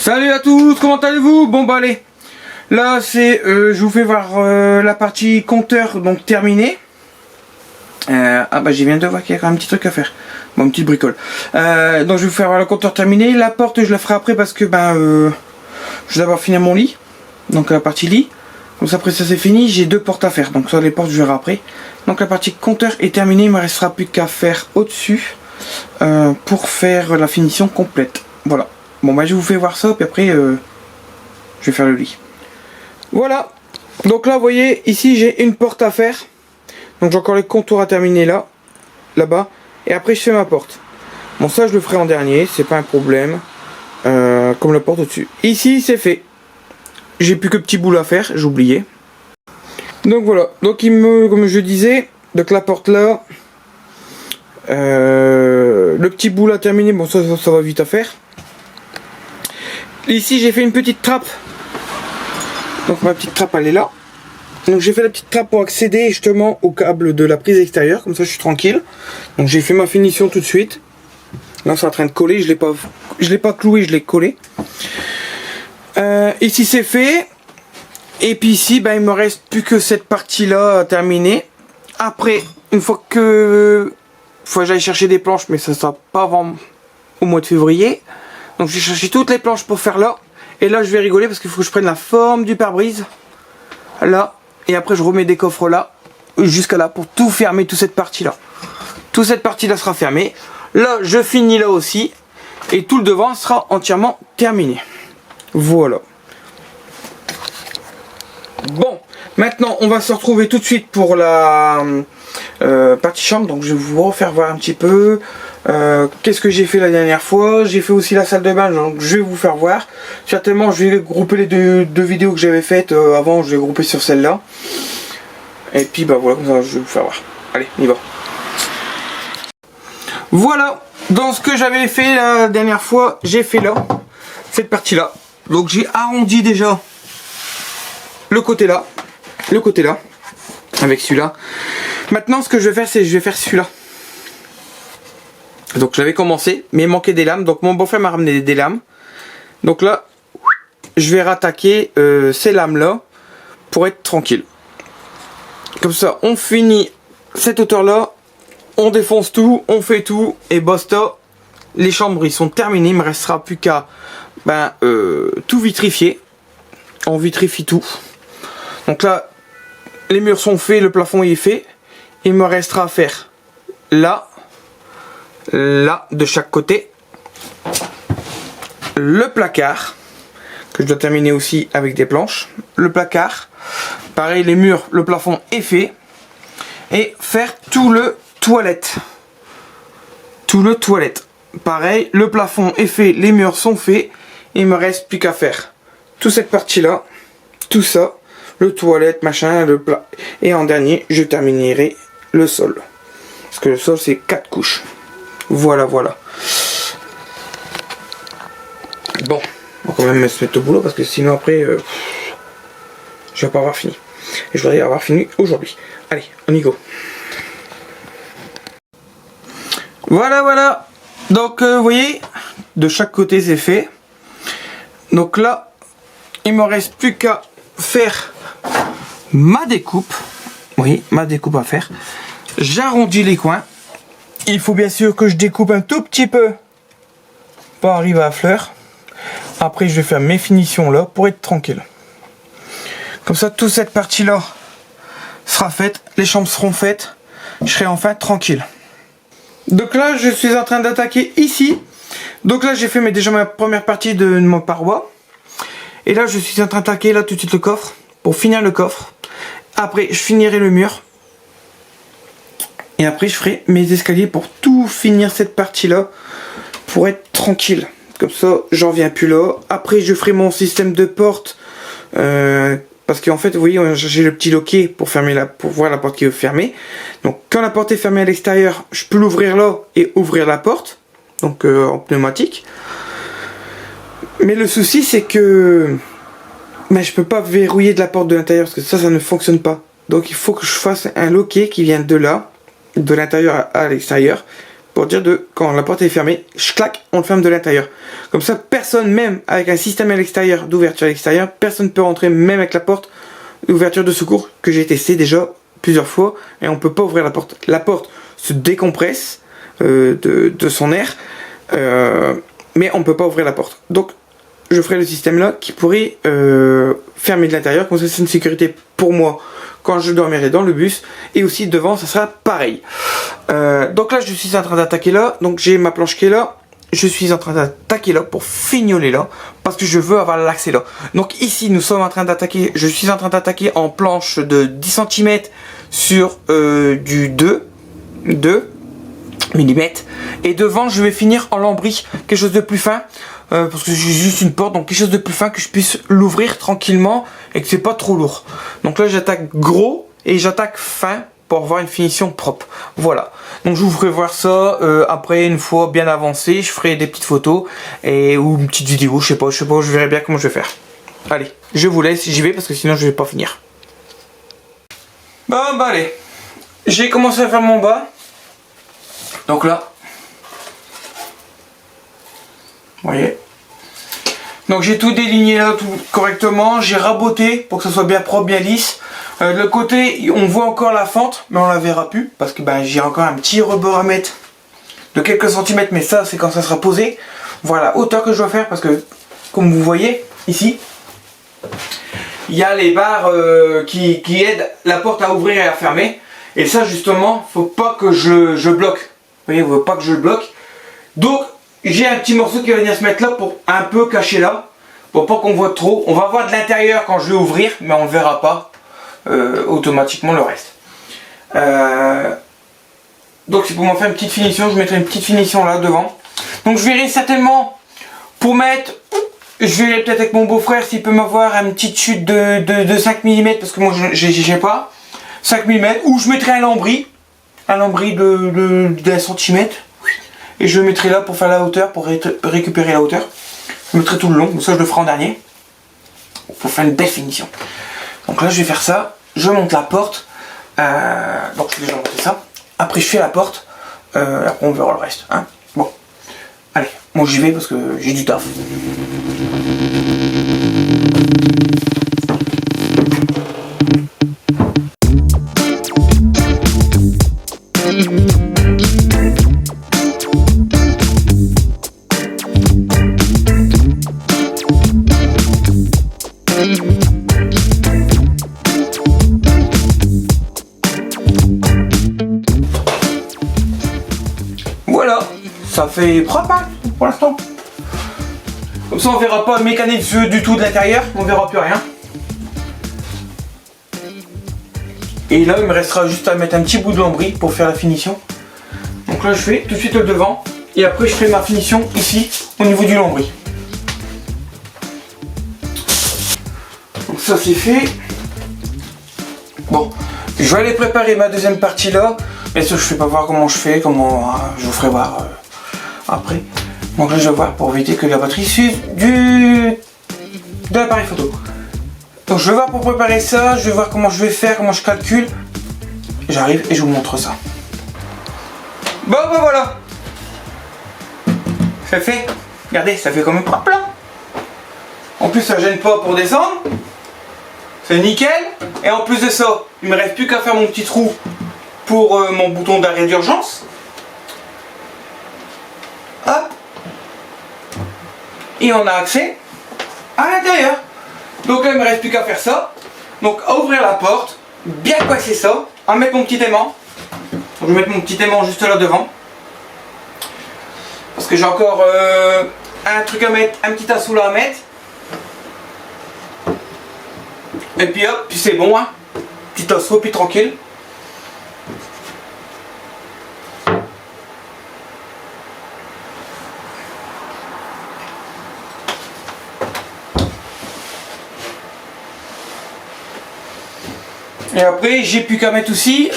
Salut à tous, comment allez-vous? Bon bah allez, là c'est, je vous fais voir la partie compteur donc terminée. Ah bah j'ai viens de voir qu'il y a quand même un petit truc à faire. Bon, une petite bricole. Donc je vais vous faire voir le compteur terminé. La porte je la ferai après parce que je vais d'abord finir mon lit. Donc la partie lit. Donc après ça c'est fini, j'ai deux portes à faire. Donc ça les portes je verrai après. Donc la partie compteur est terminée, il me restera plus qu'à faire au-dessus pour faire la finition complète. Voilà. Bon bah je vous fais voir ça, puis après je vais faire le lit. Voilà. Donc là vous voyez, ici j'ai une porte à faire. Donc j'ai encore les contours à terminer là-bas. Et après je fais ma porte. Bon ça je le ferai en dernier, c'est pas un problème. Comme la porte au-dessus. Ici c'est fait. J'ai plus que petit boulot à faire, j'ai oublié. Donc voilà, donc comme je disais, donc la porte là. Le petit boulot à terminer, bon ça va vite à faire. Ici j'ai fait une petite trappe. Donc ma petite trappe elle est là. Donc j'ai fait la petite trappe pour accéder justement au câble de la prise extérieure. Comme ça je suis tranquille. Donc j'ai fait ma finition tout de suite. Là c'est en train de coller. Je l'ai pas cloué, je l'ai collé. Ici c'est fait. Et puis ici il me reste plus que cette partie là à terminer. Après une fois que j'aille chercher des planches, mais ça sera pas avant au mois de février. Donc j'ai cherché toutes les planches pour faire là. Et là je vais rigoler parce qu'il faut que je prenne la forme du pare-brise. Là. Et après je remets des coffres là. Jusqu'à là pour tout fermer, toute cette partie là. Toute cette partie là sera fermée. Là je finis là aussi. Et tout le devant sera entièrement terminé. Voilà. Bon. Maintenant on va se retrouver tout de suite pour la partie chambre. Donc je vais vous refaire voir un petit peu. Qu'est-ce que j'ai fait la dernière fois. J'ai fait aussi la salle de bain, donc je vais vous faire voir. Certainement je vais grouper les deux vidéos que j'avais faites avant, je vais grouper sur celle-là. Et puis voilà, comme ça je vais vous faire voir. Allez, on y va. Voilà, dans ce que j'avais fait la dernière fois, j'ai fait là, cette partie-là. Donc j'ai arrondi déjà le côté là, avec celui-là. Maintenant ce que je vais faire, c'est je vais faire celui-là. Donc j'avais commencé, mais il manquait des lames. Donc mon beau-frère m'a ramené des lames. Donc là, je vais rattaquer ces lames-là pour être tranquille. Comme ça, on finit cette hauteur-là. On défonce tout, on fait tout. Et basta, les chambres, ils sont terminés. Il me restera plus qu'à tout vitrifier. On vitrifie tout. Donc là, les murs sont faits, le plafond est fait. Il me restera à faire là de chaque côté, le placard que je dois terminer aussi avec des planches, le placard, pareil les murs, le plafond est fait, et faire tout le toilette, pareil le plafond est fait, les murs sont faits, il me reste plus qu'à faire toute cette partie là, tout ça, le toilette machin, le plat, et en dernier je terminerai le sol, parce que le sol c'est 4 couches. Voilà. Bon, on va quand même se mettre au boulot parce que sinon après, je vais pas avoir fini. Et je voudrais avoir fini aujourd'hui. Allez, on y go. Voilà. Donc, vous voyez, de chaque côté c'est fait. Donc là, il me reste plus qu'à faire ma découpe. Oui, ma découpe à faire. J'arrondis les coins. Il faut bien sûr que je découpe un tout petit peu pour arriver à fleur. Après je vais faire mes finitions là pour être tranquille. Comme ça toute cette partie là sera faite, les chambres seront faites, je serai enfin tranquille. Donc là je suis en train d'attaquer ici. Donc là j'ai fait déjà ma première partie de mon paroi. Et là je suis en train d'attaquer là tout de suite le coffre pour finir le coffre. Après je finirai le mur. Et après je ferai mes escaliers pour tout finir cette partie là. Pour être tranquille. Comme ça j'en viens plus là. Après je ferai mon système de porte. Parce qu'en fait vous voyez j'ai le petit loquet pour voir la porte qui est fermée. Donc quand la porte est fermée à l'extérieur, je peux l'ouvrir là et ouvrir la porte. Donc en pneumatique. Mais le souci c'est que je peux pas verrouiller de la porte de l'intérieur. Parce que ça ne fonctionne pas. Donc il faut que je fasse un loquet qui vient de là. De l'intérieur à l'extérieur pour dire quand la porte est fermée, je claque, on le ferme de l'intérieur. Comme ça, personne, même avec un système à l'extérieur, d'ouverture à l'extérieur, personne ne peut rentrer, même avec la porte d'ouverture de secours que j'ai testé déjà plusieurs fois, et on peut pas ouvrir la porte. La porte se décompresse de son air, mais on peut pas ouvrir la porte. Donc je ferai le système là qui pourrait fermer de l'intérieur, comme ça c'est une sécurité pour moi quand je dormirai dans le bus, et aussi devant ça sera pareil. Donc là je suis en train d'attaquer là, donc j'ai ma planche qui est là, je suis en train d'attaquer là pour fignoler là, parce que je veux avoir l'accès là. Donc ici nous sommes en train d'attaquer, je suis en train d'attaquer en planche de 10 cm sur du 2 mm, et devant je vais finir en lambris, quelque chose de plus fin, parce que j'ai juste une porte, donc quelque chose de plus fin que je puisse l'ouvrir tranquillement et que c'est pas trop lourd. Donc là j'attaque gros et j'attaque fin pour avoir une finition propre. Voilà, donc je vous ferai voir ça après, une fois bien avancé, je ferai des petites photos ou une petite vidéo, je sais pas, je verrai bien comment je vais faire. Allez, je vous laisse, j'y vais parce que sinon je vais pas finir. Bah allez, j'ai commencé à faire mon bas. Donc là, vous voyez. Donc j'ai tout déligné là, tout correctement. J'ai raboté pour que ça soit bien propre, bien lisse. De l'autre côté, on voit encore la fente, mais on la verra plus parce que j'ai encore un petit rebord à mettre de quelques centimètres, mais ça c'est quand ça sera posé. Voilà, hauteur que je dois faire parce que, comme vous voyez ici, il y a les barres qui aident la porte à ouvrir et à fermer. Et ça justement, faut pas que je bloque. Vous voyez, faut pas que je le bloque. Donc j'ai un petit morceau qui va venir se mettre là pour un peu cacher là, pour pas qu'on voit trop. On va voir de l'intérieur quand je vais ouvrir, mais on ne verra pas automatiquement le reste. Donc c'est pour m'en faire une petite finition. Je mettrai une petite finition là devant. Donc je verrai certainement pour mettre, je verrai peut-être avec mon beau-frère s'il peut m'avoir une petite chute de 5 mm, parce que moi j'ai pas 5 mm, ou je mettrai un lambris d'un centimètre. Et je le mettrai là pour faire la hauteur, pour récupérer la hauteur. Je le mettrai tout le long, mais ça je le ferai en dernier. Pour faire une belle finition. Donc là je vais faire ça, je monte la porte. Donc je vais déjà monter ça. Après je fais la porte. Après on verra le reste. Hein. Bon. Allez, moi j'y vais parce que j'ai du taf. Voilà, ça fait propre hein, pour l'instant. Comme ça on verra pas mécanique du tout de l'intérieur, on verra plus rien. Et là il me restera juste à mettre un petit bout de lambris pour faire la finition. Donc là je fais tout de suite le devant et après je fais ma finition ici au niveau du lambris. Donc ça c'est fait. Bon, je vais aller préparer ma deuxième partie là. Et ça je ne vais pas voir comment je fais, je vous ferai voir après. Donc là je vais voir pour éviter que la batterie suive de l'appareil photo. Donc je vais voir pour préparer ça, je vais voir comment je vais faire, comment je calcule. J'arrive et je vous montre ça. Bon ben voilà. C'est fait. Regardez, ça fait quand même propre là. En plus ça gêne pas pour descendre. C'est nickel. Et en plus de ça, il me reste plus qu'à faire mon petit trou pour mon bouton d'arrêt d'urgence. Hop. Et on a accès à l'intérieur. Donc là il me reste plus qu'à faire ça. Donc à ouvrir la porte, bien coincer ça, à mettre mon petit aimant. Donc, je vais mettre mon petit aimant juste là devant. Parce que j'ai encore un truc à mettre, un petit assaut là à mettre. Et puis hop, puis c'est bon hein. Petit assaut, puis tranquille. Et après j'ai plus qu'à mettre aussi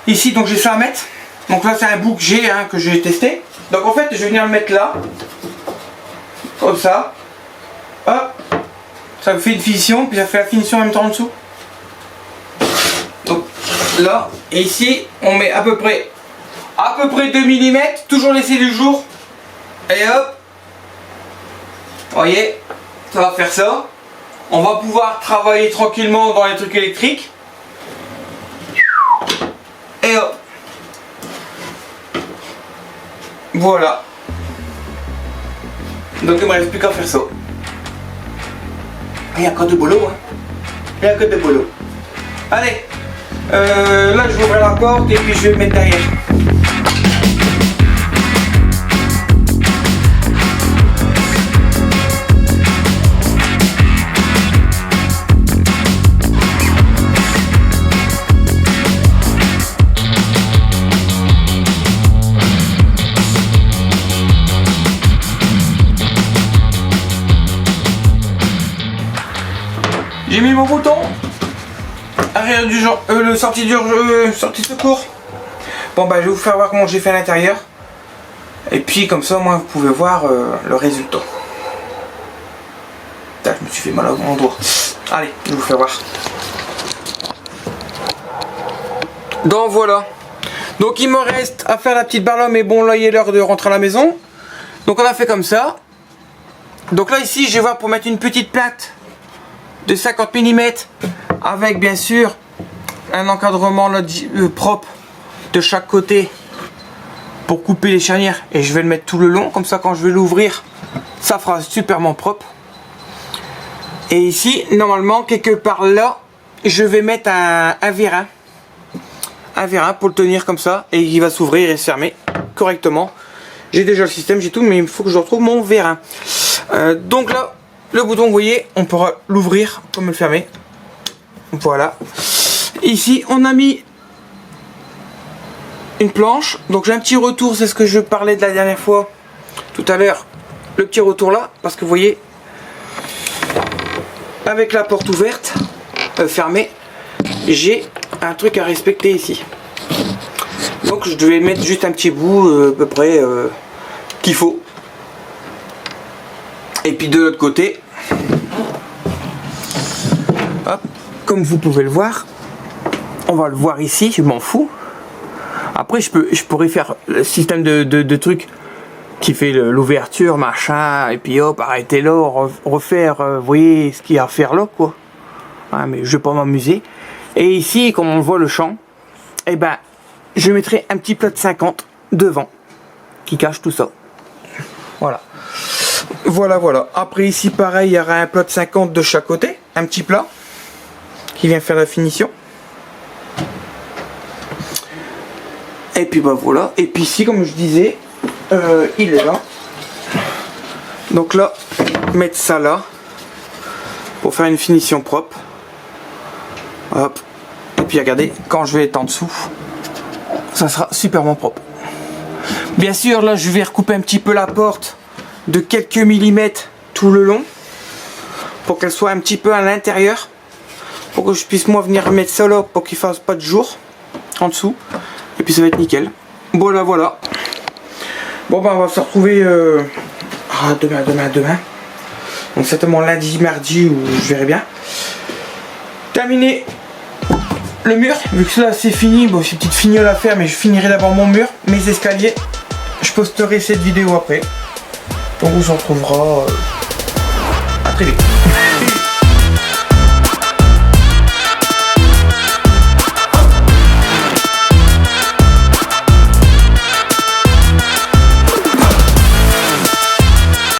ici, donc j'ai ça à mettre. Donc là c'est un bout que j'ai hein, que j'ai testé. Donc en fait je vais venir le mettre là. Comme ça. Hop. Ça me fait une finition, puis ça fait la finition en même temps en dessous. Donc là, et ici, on met à peu près 2 mm, toujours laisser du jour. Et hop, vous voyez, ça va faire ça. On va pouvoir travailler tranquillement dans les trucs électriques. Et hop. Voilà. Donc il ne me reste plus qu'à faire ça. Il y a encore de boulot, hein. Il y a que de boulot. Allez. Là je vais ouvrir la porte et puis je vais le mettre derrière. J'ai mis mon bouton arrière du genre le sortie sortie secours. Bon bah je vais vous faire voir comment j'ai fait à l'intérieur. Et puis comme ça moi vous pouvez voir le résultat. Putain, je me suis fait mal à mon doigt. Allez, je vous fais voir. Donc voilà. Donc il me reste à faire la petite barre là, mais bon là il est l'heure de rentrer à la maison. Donc on a fait comme ça. Donc là ici je vais voir pour mettre une petite plate de 50 mm avec bien sûr un encadrement là, propre de chaque côté pour couper les charnières, et je vais le mettre tout le long comme ça quand je vais l'ouvrir ça fera superment propre. Et ici normalement quelque part là je vais mettre un vérin pour le tenir comme ça et il va s'ouvrir et se fermer correctement. J'ai déjà le système, j'ai tout, mais il faut que je retrouve mon vérin. Donc là le bouton, vous voyez, on pourra l'ouvrir comme le fermer. Voilà. Ici, on a mis une planche. Donc j'ai un petit retour, c'est ce que je parlais de la dernière fois, tout à l'heure. Le petit retour là, parce que vous voyez, avec la porte ouverte, fermée, j'ai un truc à respecter ici. Donc je devais mettre juste un petit bout, à peu près, qu'il faut. Et puis de l'autre côté, hop, comme vous pouvez le voir, on va le voir ici, je m'en fous. Après je pourrais faire le système de trucs qui fait l'ouverture, machin, et puis hop, arrêtez là, refaire, vous voyez ce qu'il y a à faire là, quoi. Ah, mais je vais pas m'amuser. Et ici, comme on voit le champ, et ben, je mettrai un petit plat de 50 devant, qui cache tout ça. Voilà. Voilà. Après ici pareil, il y aura un plat de 50 de chaque côté, un petit plat qui vient faire la finition. Et puis bah voilà. Et puis ici, comme je disais, il est là. Donc là, mettre ça là pour faire une finition propre. Hop. Et puis regardez, quand je vais être en dessous, ça sera superment propre. Bien sûr, là, je vais recouper un petit peu la porte de quelques millimètres tout le long pour qu'elle soit un petit peu à l'intérieur, pour que je puisse moi venir mettre ça là pour qu'il fasse pas de jour en dessous, et puis ça va être nickel. Voilà. Bon bah on va se retrouver demain, donc certainement lundi, mardi, ou je verrai bien. Terminer le mur, vu que là c'est fini. Bon, c'est une petite fignole à faire, mais je finirai d'abord mon mur, mes escaliers. Je posterai cette vidéo après. Donc on se retrouvera à très vite.